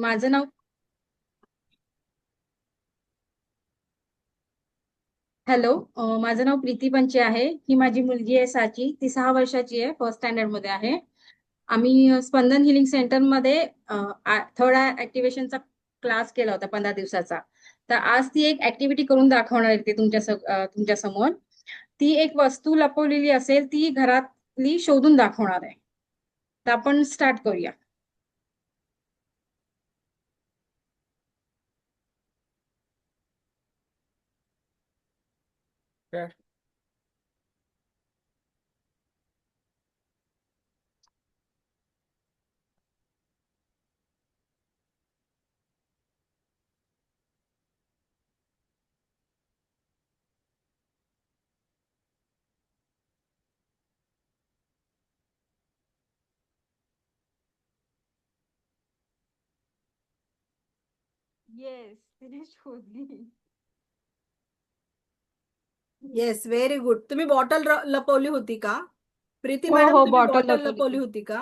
माझं नाव हॅलो. माझं नाव प्रीती पंचे आहे. ही माझी मुलगी आहे साची. ती 6 वर्षाची आहे. फर्स्ट स्टँडर्ड मध्ये आहे. आम्ही स्पंदन हिलिंग सेंटर मध्ये थर्ड ऍक्टिव्हेशनचा क्लास केला होता 15 दिवसाचा. तर आज ती एक ऍक्टिव्हिटी करून दाखवणार आहे ते तुमच्या समोर. ती एक वस्तू लपवलेली असेल ती घरातली शोधून दाखवणार आहे. तर आपण स्टार्ट करूया. येस, तिने शोधली. Yes, very good. तुम्ही बॉटल लपवली होती का? प्रीती हो मॅडम, हो, तुम्ही बॉटल बॉटल लपवली लपवली होती. होती का?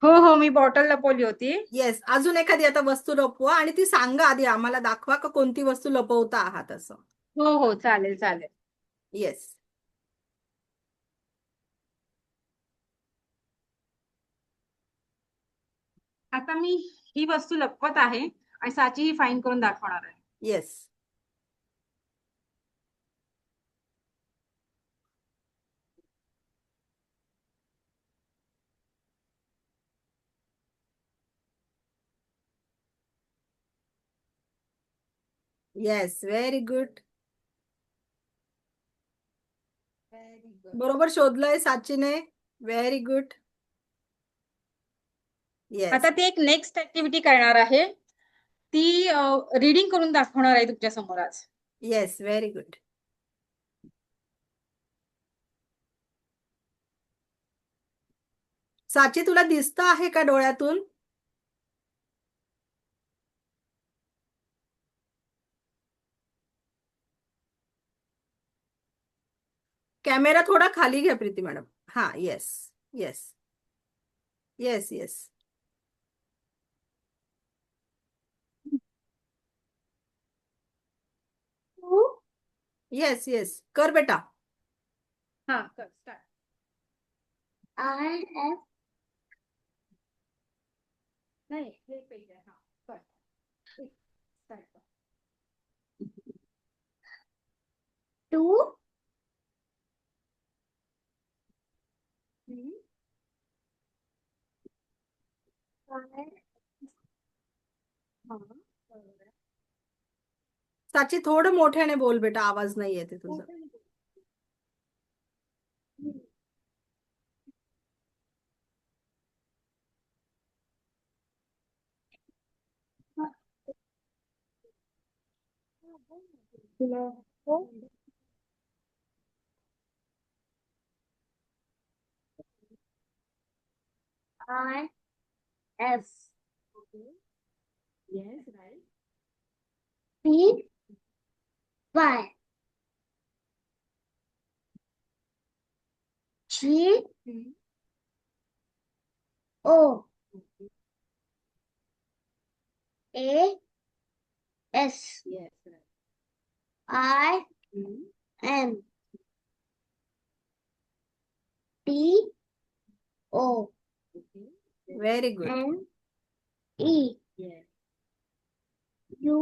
हो हो, मी बॉटल लपवली होती. येस. अजून एखादी आता वस्तू लपवा आणि ती सांगा, आधी आम्हाला दाखवा का कोणती वस्तू लपवता आहात असं. हो हो, चालेल चालेल. येस. आता मी ही वस्तू लपवत आहे आणि साची ही फाईन करून दाखवणार आहे. येस. Yes, very good. बरोबर शोधलंय साचीने. Very good. आता येस. ती एक नेक्स्ट ऍक्टिव्हिटी करणार आहे. ती रीडिंग करून दाखवणार आहे तुमच्या समोर आज. Yes, very good. साची, तुला दिसत आहे का डोळ्यातून? कॅमेरा थोडा खाली घ्या प्रीती मॅडम. हा, yes. Yes. Yes. Yes. Yes. Yes, कर बेटा. हा, कर स्टार्ट. I have नाही, हे पेज आहे. हा, कर. स्टार्ट कर. two. हम्म. I हा, बरोबर आहे. साची, थोडं मोठ्याने बोल बेटा, आवाज नाही येते तुझा. तुला I F yes, right. P Y G O A S yes, right. I M T O very good. N E yes, U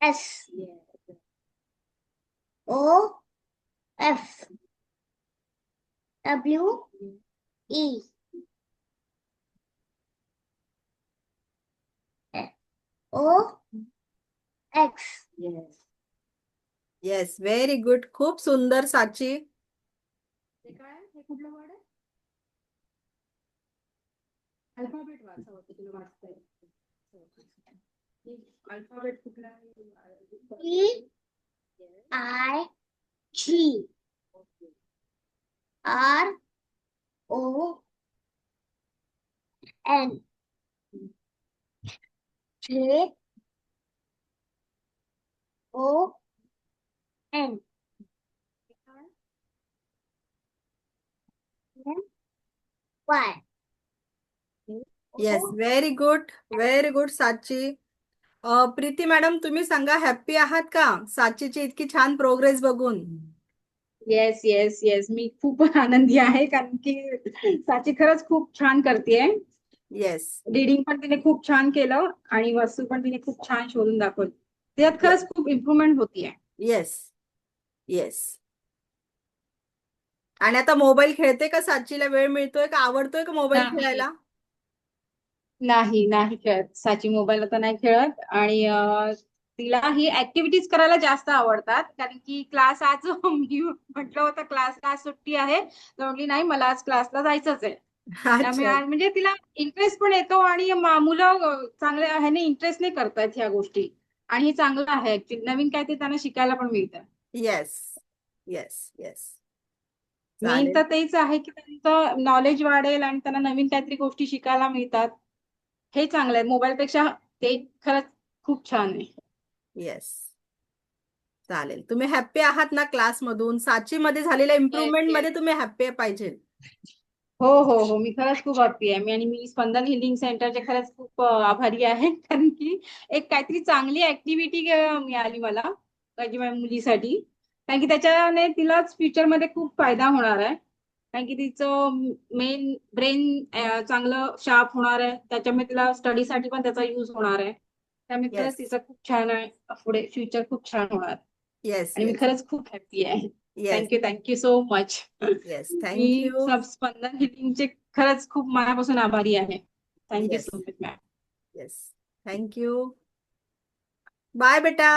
S yes. O F W E O X yes. Yes, very good. खूप सुंदर साची. ते काय? हे कुठलं word आहे? Alphabet वाचा होतं, तुला वाचता येईल. अल्फाबेट कुठला आहे? E I G R O N J O N N Y yes, very good साची. प्रीती मॅडम, तुम्ही सांगा, हॅप्पी आहात का साचीची इतकी छान प्रोग्रेस बघून? येस येस येस, मी खूप आनंदी आहे कारण की साची खरंच खूप छान करतेय. येस, रीडिंग पण तिने खूप छान केलं आणि वस्तू पण तिने खूप छान शोधून दाखवली. त्यात खरंच खूप इम्प्रुव्हमेंट होतीये. Yes, yes. आणि आता मोबाईल खेळते का? साचीला वेळ मिळतोय का? आवडतोय का मोबाईल नाही खेळायला? नाही खेळत साची, मोबाईल आता नाही खेळत. आणि तिला ही ऍक्टिव्हिटीज करायला जास्त आवडतात कारण की क्लास आज मी म्हटलं होतं क्लासला आज सुट्टी आहे, तर म्हटली नाही मला आज क्लासला जायचंच आहे. त्यामुळे अच्छा. म्हणजे तिला इंटरेस्ट पण येतो आणि मुलं चांगल्या ह्याने इंटरेस्ट नाही करतायत ह्या गोष्टी. आणि हे चांगलं आहे ऍक्च्युली, नवीन काय ते त्यांना शिकायला पण मिळतं. Yes, yes, yes. मेन चालेल. तर तेच आहे की त्यांचं नॉलेज वाढेल आणि त्यांना नवीन काहीतरी गोष्टी शिकायला मिळतात. हे चांगलं आहे मोबाईल पेक्षा. ते खरंच खूप छान आहे. येस, चालेल. तुम्ही हॅप्पी आहात ना क्लासमधून? साचीमध्ये झालेल्या येस इम्प्रुव्हमेंट मध्ये येस. तुम्ही हॅप्पी पाहिजे. हो, मी खरंच खूप हॅप्पी आहे. मी स्पंदन हिलिंग सेंटरचे खरंच खूप आभारी आहे कारण की एक काहीतरी चांगली ऍक्टिव्हिटी मिळाली मला माझ्या मुलीसाठी. कारण की त्याच्याने तिलाच फ्युचरमध्ये खूप फायदा होणार आहे. कारण की तिचं मेन ब्रेन चांगलं शार्प होणार आहे. त्याच्यामुळे तिला स्टडीसाठी पण त्याचा युज होणार आहे. त्यामुळे खरंच येस, तिचं खूप छान आहे. पुढे फ्युचर खूप छान होणार. येस, आणि मी येस, खरंच खूप हॅप्पी आहे. Yes, thank you so much. Yes. मी थँक्यू. स्पंदन हिलिंगचे खरंच खूप मनापासून आभारी आहे. Thank you yes, so much ma'am. Yes. Thank you. Bye बेटा.